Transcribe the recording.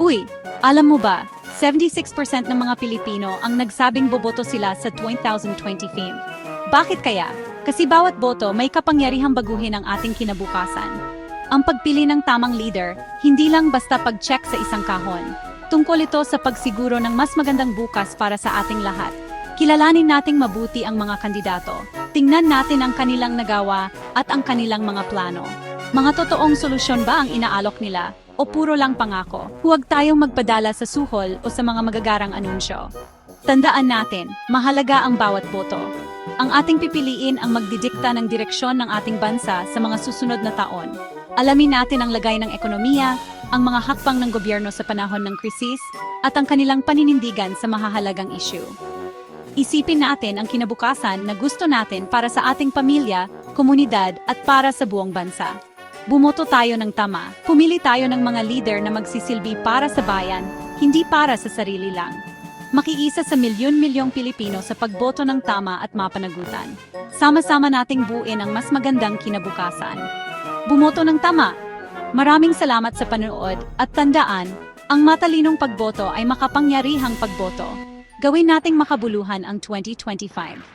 Uy, alam mo ba, 76% ng mga Pilipino ang nagsabing boboto sila sa 2020 theme. Bakit kaya? Kasi bawat boto may kapangyarihang baguhin ang ating kinabukasan. Ang pagpili ng tamang leader, hindi lang basta pag-check sa isang kahon. Tungkol ito sa pagsiguro ng mas magandang bukas para sa ating lahat. Kilalanin nating mabuti ang mga kandidato. Tingnan natin ang kanilang nagawa at ang kanilang mga plano. Mga totoong solusyon ba ang inaalok nila o puro lang pangako? Huwag tayong magpadala sa suhol o sa mga magagarang anunsyo. Tandaan natin, mahalaga ang bawat boto. Ang ating pipiliin ang magdidikta ng direksyon ng ating bansa sa mga susunod na taon. Alamin natin ang lagay ng ekonomiya, ang mga hakbang ng gobyerno sa panahon ng krisis, at ang kanilang paninindigan sa mahahalagang issue. Isipin natin ang kinabukasan na gusto natin para sa ating pamilya, komunidad at para sa buong bansa. Bumoto tayo ng tama. Pumili tayo ng mga leader na magsisilbi para sa bayan, hindi para sa sarili lang. Makiisa sa milyon-milyong Pilipino sa pagboto ng tama at mapanagutan. Sama-sama nating buuin ang mas magandang kinabukasan. Bumoto ng tama. Maraming salamat sa panonood at tandaan, ang matalinong pagboto ay makapangyarihang pagboto. Gawin nating makabuluhan ang 2025.